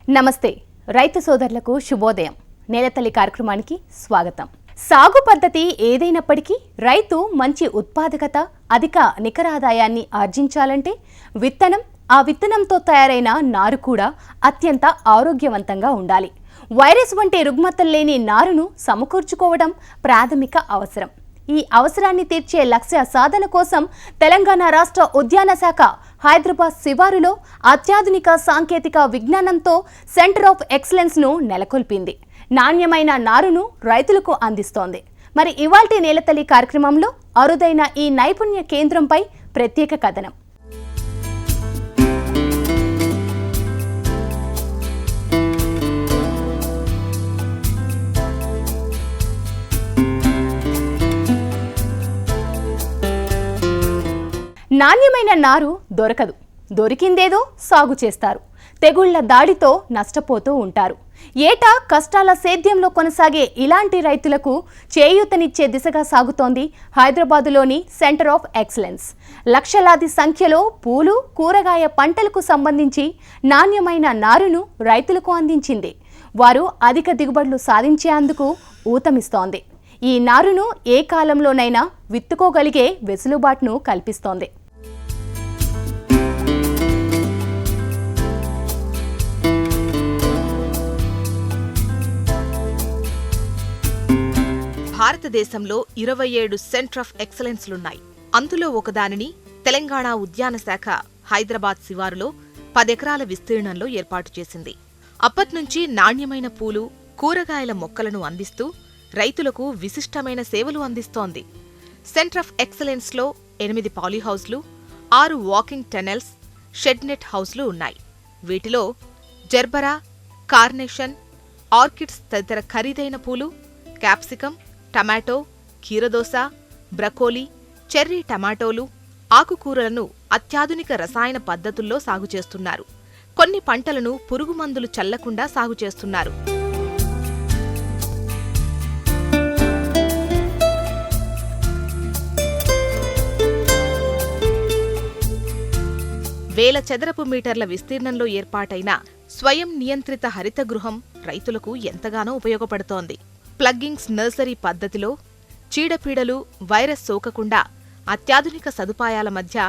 నమస్తే రైతు సోదరులకు శుభోదయం. నేలతల్లి కార్యక్రమానికి స్వాగతం. సాగు పద్ధతి ఏదైనప్పటికీ రైతు మంచి ఉత్పాదకత, అధిక నికర ఆదాయాన్ని ఆర్జించాలంటే ఆ విత్తనంతో తయారైన నారు కూడా అత్యంత ఆరోగ్యవంతంగా ఉండాలి. వైరస్ వంటి రుగ్మతలు లేని నారును సమకూర్చుకోవడం ప్రాథమిక అవసరం. ఈ అవసరాన్ని తీర్చే లక్ష్య సాధన కోసం తెలంగాణ రాష్ట్ర ఉద్యాన శాఖ హైదరాబాద్ శివారులో అత్యాధునిక సాంకేతిక విజ్ఞానంతో సెంటర్ ఆఫ్ ఎక్సలెన్స్ ను నెలకొల్పింది. నాణ్యమైన నారును రైతులకు అందిస్తోంది. మరి ఇవాల్టి నేలతల్లి కార్యక్రమంలో అరుదైన ఈ నైపుణ్య కేంద్రంపై ప్రత్యేక కథనం. నాణ్యమైన నారు దొరకదు, దొరికిందేదో సాగు చేస్తారు. తెగుళ్ల దాడితో నష్టపోతూ ఉంటారు. ఏటా కష్టాల సేద్యంలో కొనసాగే ఇలాంటి రైతులకు చేయూతనిచ్చే దిశగా సాగుతోంది హైదరాబాదులోని సెంటర్ ఆఫ్ ఎక్సలెన్స్. లక్షలాది సంఖ్యలో పూలు, కూరగాయ పంటలకు సంబంధించి నాణ్యమైన నారును రైతులకు అందించింది. వారు అధిక దిగుబడులు సాధించేందుకు ఊతమిస్తోంది. ఈ నారును ఏ కాలంలోనైనా విత్తుకోగలిగే వెసులుబాటును కల్పిస్తోంది. భారతదేశంలో 27 సెంటర్ ఆఫ్ ఎక్సలెన్స్లున్నాయి. అందులో ఒకదానిని తెలంగాణ ఉద్యాన శాఖ హైదరాబాద్ శివారులో 10 ఎకరాల విస్తీర్ణంలో ఏర్పాటు చేసింది. అప్పట్నుంచి నాణ్యమైన పూలు, కూరగాయల మొక్కలను అందిస్తూ రైతులకు విశిష్టమైన సేవలు అందిస్తోంది. సెంటర్ ఆఫ్ ఎక్సలెన్స్లో 8 పాలీహౌస్లు, 6 వాకింగ్ టెనెల్స్, షెడ్ నెట్ హౌస్లు ఉన్నాయి. వీటిలో జర్బరా, కార్నేషన్, ఆర్కిడ్స్ తదితర ఖరీదైన పూలు, క్యాప్సికం, టమాటో, కీరదోస, బ్రకోలీ, చెర్రీ టమాటోలు, ఆకుకూరలను అత్యాధునిక రసాయన పద్ధతుల్లో సాగు చేస్తున్నారు. కొన్ని పంటలను పురుగు మందులు చల్లకుండా సాగు చేస్తున్నారు. వేల చదరపు మీటర్ల విస్తీర్ణంలో ఏర్పాటైన స్వయం నియంత్రిత హరిత గృహం రైతులకు ఎంతగానో ఉపయోగపడుతోంది. ప్లగ్గింగ్స్ నర్సరీ పద్ధతిలో చీడపీడలు, వైరస్ సోకకుండా అత్యాధునిక సదుపాయాల మధ్య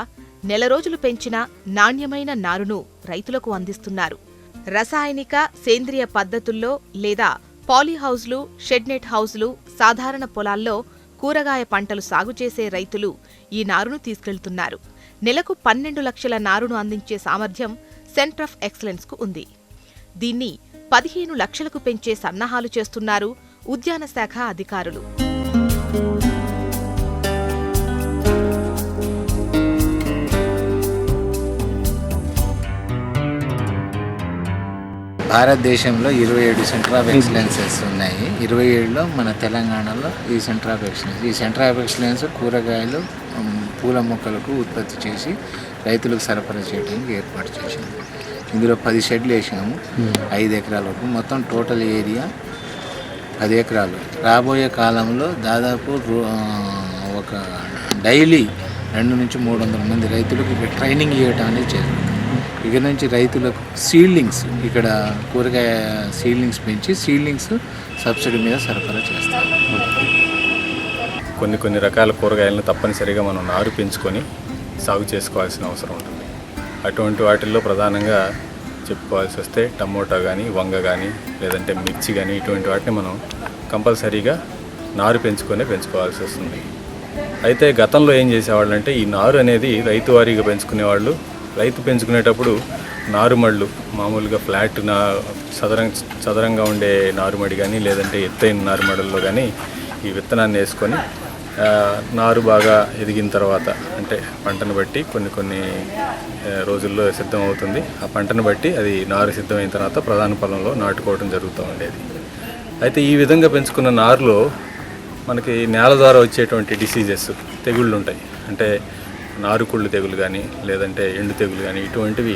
నెల రోజులు పెంచిన నాణ్యమైన నారును రైతులకు అందిస్తున్నారు. రసాయనిక, సేంద్రియ పద్ధతుల్లో లేదా పాలీహౌస్లు, షెడ్నెట్ హౌస్లు, సాధారణ పొలాల్లో కూరగాయ పంటలు సాగు చేసే రైతులు ఈ నారును తీసుకెళ్తున్నారు. నెలకు 12 లక్షల నారును అందించే సామర్థ్యం సెంటర్ ఆఫ్ ఎక్సలెన్స్కు ఉంది. దీన్ని 15 లక్షలకు పెంచే సన్నాహాలు చేస్తున్నారు ఉద్యాన శాఖ అధికారులు. భారతదేశంలో 27 సెంటర్ ఆఫ్ ఎక్సలెన్సెస్ ఉన్నాయి. 27లో మన తెలంగాణలో ఈ సెంటర్ ఆఫ్ ఎక్సలెన్స్. ఈ సెంటర్ ఆఫ్ ఎక్సలెన్స్ కూరగాయలు, పూల మొక్కలకు ఉత్పత్తి చేసి రైతులకు సరఫరా చేయడానికి ఏర్పాటు చేసింది. ఇందులో 10 షెడ్లు వేసాము, 5 ఎకరాలకు. మొత్తం టోటల్ ఏరియా 10 ఎకరాలు. రాబోయే కాలంలో దాదాపు ఒక డైలీ 200 నుంచి 300 మంది రైతులకు ఇక్కడ ట్రైనింగ్ ఇవ్వటం అనేది చేస్తుంది. ఇక్కడ నుంచి రైతులకు సీడ్లింగ్స్, ఇక్కడ కూరగాయ సీడ్లింగ్స్ పెంచి సీడ్లింగ్స్ సబ్సిడీ మీద సరఫరా చేస్తారు. కొన్ని రకాల కూరగాయలను తప్పనిసరిగా మనం నారు పెంచుకొని సాగు చేసుకోవాల్సిన అవసరం ఉంటుంది. అటువంటి వాటిల్లో ప్రధానంగా చెప్పుకోవాల్సి వస్తే టమోటా కానీ, వంగ కానీ, లేదంటే మిర్చి కానీ, ఇటువంటి వాటిని మనం కంపల్సరీగా నారు పెంచుకోవాల్సి వస్తుంది. అయితే గతంలో ఏం చేసేవాళ్ళు అంటే ఈ నారు అనేది రైతు వారీగా పెంచుకునేవాళ్ళు. రైతు పెంచుకునేటప్పుడు నారుమళ్ళు మామూలుగా ఫ్లాట్ చదరంగా ఉండే నారుమడి కానీ, లేదంటే ఎత్తైన నారుమడుల్లో కానీ ఈ విత్తనాన్ని వేసుకొని నారు బాగా ఎదిగిన తర్వాత, అంటే పంటను బట్టి కొన్ని రోజుల్లో సిద్ధం అవుతుంది. ఆ పంటను బట్టి అది నారు సిద్ధమైన తర్వాత ప్రధాన పొలంలో నాటుకోవడం జరుగుతూ ఉండేది. అయితే ఈ విధంగా పెంచుకున్న నారులో మనకి నేల ద్వారా వచ్చేటువంటి డిసీజెస్, తెగుళ్ళు ఉంటాయి. అంటే నారుకుళ్ళు తెగులు కానీ, లేదంటే ఎండు తెగులు కానీ, ఇటువంటివి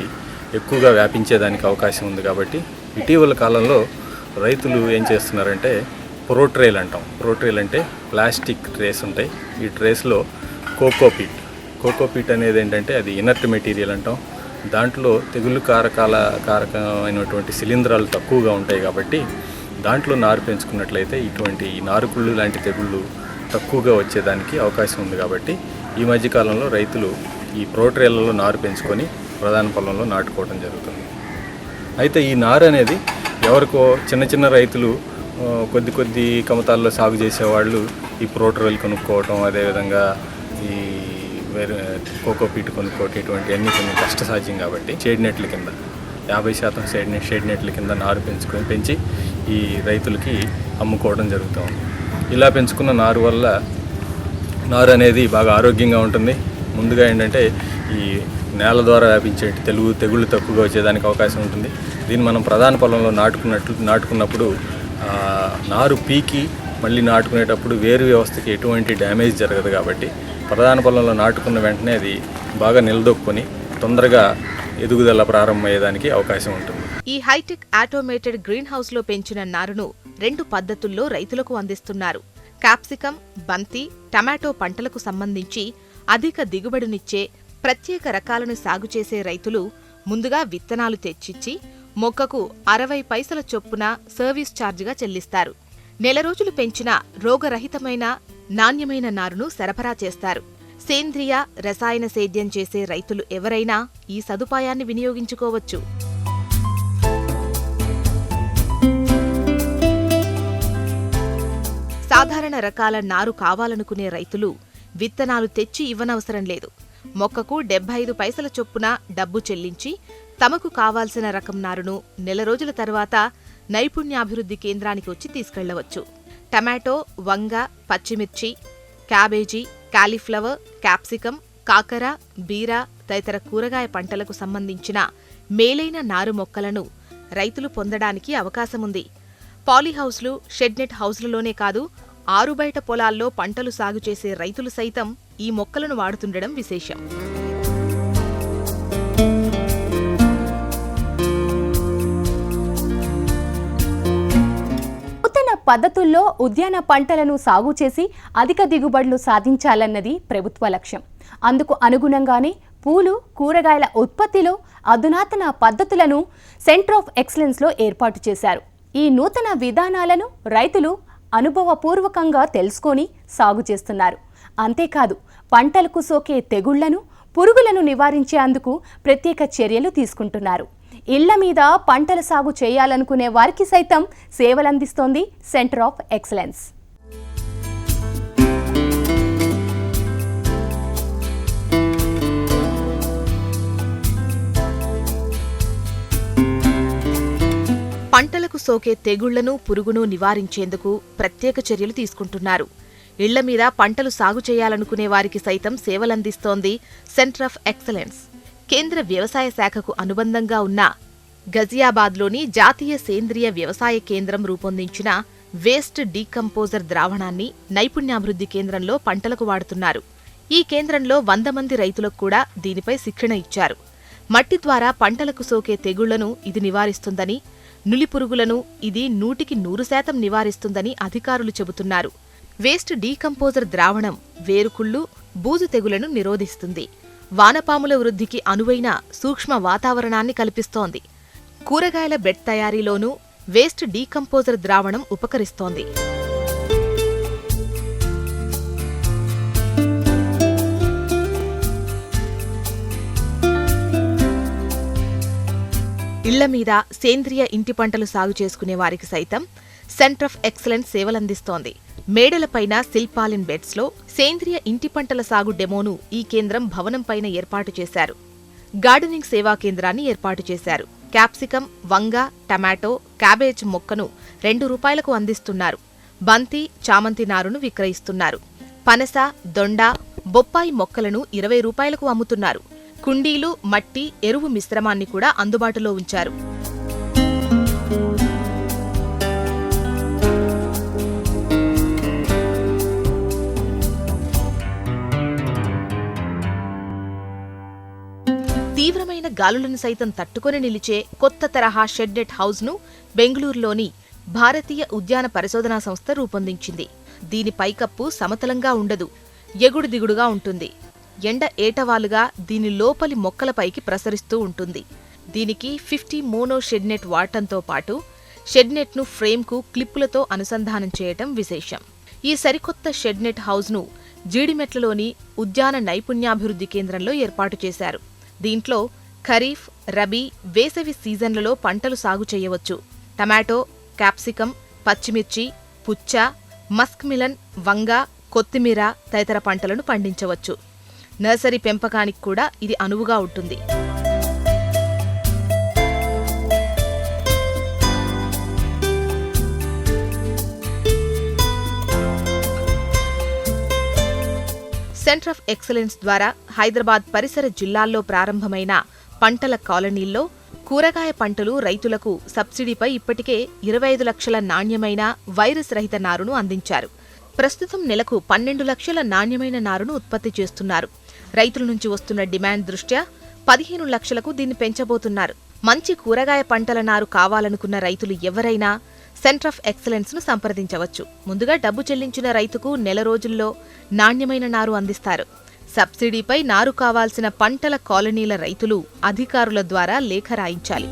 ఎక్కువగా వ్యాపించేదానికి అవకాశం ఉంది. కాబట్టి ఇటీవల కాలంలో రైతులు ఏం చేస్తున్నారంటే ప్రోట్రేల్ అంటాం. ప్రోట్రేల్ అంటే ప్లాస్టిక్ ట్రేస్ ఉంటాయి. ఈ ట్రేస్లో కోకోపీట్ అనేది ఏంటంటే అది ఇనర్ట్ మెటీరియల్ అంటాం. దాంట్లో తెగులు కారకమైనటువంటి శిలీంధ్రాలు తక్కువగా ఉంటాయి కాబట్టి దాంట్లో నారు పెంచుకున్నట్లయితే ఇటువంటి ఈ నారుకుళ్ళు లాంటి తెగుళ్ళు తక్కువగా వచ్చేదానికి అవకాశం ఉంది. కాబట్టి ఈ మధ్యకాలంలో రైతులు ఈ ప్రోట్రేళ్లలో నారు పెంచుకొని ప్రధాన పొలంలో నాటుకోవడం జరుగుతుంది. అయితే ఈ నారు అనేది ఎవరికో చిన్న చిన్న రైతులు కొద్ది కమతాల్లో సాగు చేసేవాళ్ళు ఈ ప్రోట్రేల్ కొనుక్కోవటం, అదేవిధంగా ఈ కోకోపీట్ కొనుక్కోవటం, ఇటువంటి అన్నీ కొన్ని కష్టసాధ్యం కాబట్టి షేడ్ నెట్ల కింద 50% షేడ్ నెట్ల కింద నారు పెంచి ఈ రైతులకి అమ్ముకోవడం జరుగుతూ ఉంది. ఇలా పెంచుకున్న నారు వల్ల నారు అనేది బాగా ఆరోగ్యంగా ఉంటుంది. ముందుగా ఏంటంటే ఈ నేల ద్వారా వ్యాపించే తెగుళ్ళు తక్కువగా వచ్చేదానికి అవకాశం ఉంటుంది. దీన్ని మనం ప్రధాన పొలంలో నాటుకున్నప్పుడు నారు పీకి మళ్ళీ నాటుకునేటప్పుడు వేరు వ్యవస్థకి ఎటువంటి డ్యామేజ్ జరగదు. కాబట్టి ప్రధాన పొలంలో నాటుకున్న వెంటనే అది బాగా నిలదొక్కుని తొందరగా ఎదుగుదల ప్రారంభమయ్యేదానికి అవకాశం ఉంటుంది. ఈ హైటెక్ ఆటోమేటెడ్ గ్రీన్ హౌస్ లో పెంచిన నారును 2 పద్ధతుల్లో రైతులకు అందిస్తున్నారు. క్యాప్సికం, బంతి, టమాటో పంటలకు సంబంధించి అధిక దిగుబడినిచ్చే ప్రత్యేక రకాలను సాగు చేసే రైతులు ముందుగా విత్తనాలు తెచ్చిచ్చి మొక్కకు 60 పైసల చొప్పున సర్వీస్ ఛార్జిగా చెల్లిస్తారు. నెల రోజులు పెంచిన రోగరహితమైన నాణ్యమైన నారును సరఫరా చేస్తారు. సేంద్రియ, రసాయన సేద్యం చేసే రైతులు ఎవరైనా ఈ సదుపాయాన్ని వినియోగించుకోవచ్చు. సాధారణ రకాల నారు కావాలనుకునే రైతులు విత్తనాలు తెచ్చి ఇవ్వనవసరం లేదు. మొక్కకు 75 పైసల చొప్పున డబ్బు చెల్లించి తమకు కావాల్సిన రకం నారును నెల రోజుల తర్వాత నైపుణ్యాభివృద్ధి కేంద్రానికి వచ్చి తీసుకెళ్లవచ్చు. టమాటో, వంగ, పచ్చిమిర్చి, క్యాబేజీ, కాలీఫ్లవర్, క్యాప్సికం, కాకర, బీర తదితర కూరగాయ పంటలకు సంబంధించిన మేలైన నారు మొక్కలను రైతులు పొందడానికి అవకాశముంది. పాలీహౌస్లు, షెడ్నెట్ హౌస్లలోనే కాదు, ఆరుబయట పొలాల్లో పంటలు సాగు చేసే రైతులు సైతం ఈ మొక్కలను వాడుతుండడం విశేషం. నూతన పద్ధతుల్లో ఉద్యాన పంటలను సాగు చేసి అధిక దిగుబడులు సాధించాలన్నది ప్రభుత్వ లక్ష్యం. అందుకు అనుగుణంగానే పూలు, కూరగాయల ఉత్పత్తిలో అధునాతన పద్ధతులను సెంటర్ ఆఫ్ ఎక్సలెన్స్లో ఏర్పాటు చేశారు. ఈ నూతన విధానాలను రైతులు అనుభవపూర్వకంగా తెలుసుకొని సాగు చేస్తున్నారు. అంతేకాదు, పంటలకు సోకే తెగుళ్లను, పురుగులను నివారించేందుకు ప్రత్యేక చర్యలు తీసుకుంటున్నారు. ఇళ్ల మీద పంటల సాగు చేయాలనుకునే వారికి సైతం సేవలందిస్తోంది సెంటర్ ఆఫ్ ఎక్సలెన్స్. పంటలకు సోకే తెగుళ్లను, పురుగును నివారించేందుకు ప్రత్యేక చర్యలు తీసుకుంటున్నారు. ఇళ్ల మీద పంటలు సాగు చేయాలనుకునే వారికి సైతం సేవలందిస్తోంది సెంటర్ ఆఫ్ ఎక్సలెన్స్. కేంద్ర వ్యవసాయ శాఖకు అనుబంధంగా ఉన్న గజియాబాద్లోని జాతీయ సేంద్రియ వ్యవసాయ కేంద్రం రూపొందించిన వేస్ట్ డీకంపోజర్ ద్రావణాన్ని నైపుణ్యాభివృద్ధి కేంద్రంలో పంటలకు వాడుతున్నారు. ఈ కేంద్రంలో 100 మంది రైతులకు కూడా దీనిపై శిక్షణ ఇచ్చారు. మట్టి ద్వారా పంటలకు సోకే తెగుళ్లను ఇది నివారిస్తుందని, నులిపురుగులను ఇది 100% నివారిస్తుందని అధికారులు చెబుతున్నారు. వేస్ట్ డీకంపోజర్ ద్రావణం వేరుకుళ్ళు, బూజు తెగులను నిరోధిస్తుంది. వానపాముల వృద్ధికి అనువైన సూక్ష్మ వాతావరణాన్ని కల్పిస్తోంది. కూరగాయల బెడ్ తయారీలోనూ వేస్ట్ డీకంపోజర్ ద్రావణం ఉపకరిస్తోంది. ఇళ్ల మీద సేంద్రియ ఇంటి పంటలు సాగు చేసుకునే వారికి సైతం సెంటర్ ఆఫ్ ఎక్సలెన్స్ సేవలందిస్తోంది. మేడలపైన సిల్పాలిన్ బెడ్స్లో సేంద్రియ ఇంటి పంటల సాగు డెమోను ఈ కేంద్రం భవనంపైన ఏర్పాటు చేశారు. గార్డెనింగ్ సేవా కేంద్రాన్ని ఏర్పాటు చేశారు. క్యాప్సికం, వంగ, టమాటో, క్యాబేజ్ మొక్కను ₹2 అందిస్తున్నారు. బంతి, చామంతి నారును విక్రయిస్తున్నారు. పనస, దొండ, బొప్పాయి మొక్కలను ₹20 అమ్ముతున్నారు. కుండీలు, మట్టి, ఎరువు మిశ్రమాన్ని కూడా అందుబాటులో ఉంచారు. తీవ్రమైన గాలులను సైతం తట్టుకొని నిలిచే కొత్త తరహా షెడ్నెట్ హౌస్ను బెంగళూరులోని భారతీయ ఉద్యాన పరిశోధనా సంస్థ రూపొందించింది. దీని పైకప్పు సమతలంగా ఉండదు, ఎగుడు దిగుడుగా ఉంటుంది. ఎండ ఏటవాలుగా దీని లోపలి మొక్కలపైకి ప్రసరిస్తూ ఉంటుంది. దీనికి 50 మోనో షెడ్నెట్ వాడటంతో పాటు షెడ్నెట్ను ఫ్రేమ్కు క్లిప్పులతో అనుసంధానం చేయటం విశేషం. ఈ సరికొత్త షెడ్నెట్ హౌస్ను జీడిమెట్లలోని ఉద్యాన నైపుణ్యాభివృద్ధి కేంద్రంలో ఏర్పాటు చేశారు. దీంట్లో ఖరీఫ్, రబీ, వేసవి సీజన్లలో పంటలు సాగు చేయవచ్చు. టమాటో, క్యాప్సికం, పచ్చిమిర్చి, పుచ్చ, మస్క్ మిలన్, వంగ, కొత్తిమీర తదితర పంటలను పండించవచ్చు. నర్సరీ పెంపకానికి కూడా ఇది అనువుగా ఉంటుంది. సెంటర్ ఆఫ్ ఎక్సలెన్స్ ద్వారా హైదరాబాద్ పరిసర జిల్లాల్లో ప్రారంభమైన పంటల కాలనీల్లో కూరగాయ పంటలు రైతులకు సబ్సిడీపై ఇప్పటికే 25 లక్షల నాణ్యమైన వైరస్ రహిత నారును అందించారు. ప్రస్తుతం నెలకు 12 లక్షల నాణ్యమైన నారును ఉత్పత్తి చేస్తున్నారు. రైతుల నుంచి వస్తున్న డిమాండ్ దృష్ట్యా 15 లక్షలకు దీన్ని పెంచబోతున్నారు. మంచి కూరగాయ పంటల నారు కావాలనుకున్న రైతులు ఎవరైనా సెంటర్ ఆఫ్ ఎక్సలెన్స్ ను సంప్రదించవచ్చు. ముందుగా డబ్బు చెల్లించిన రైతుకు నెల రోజుల్లో నాణ్యమైన నారు అందిస్తారు. సబ్సిడీపై నారు కావాల్సిన పంటల కాలనీల రైతులు అధికారుల ద్వారా లేఖ రాయించాలి.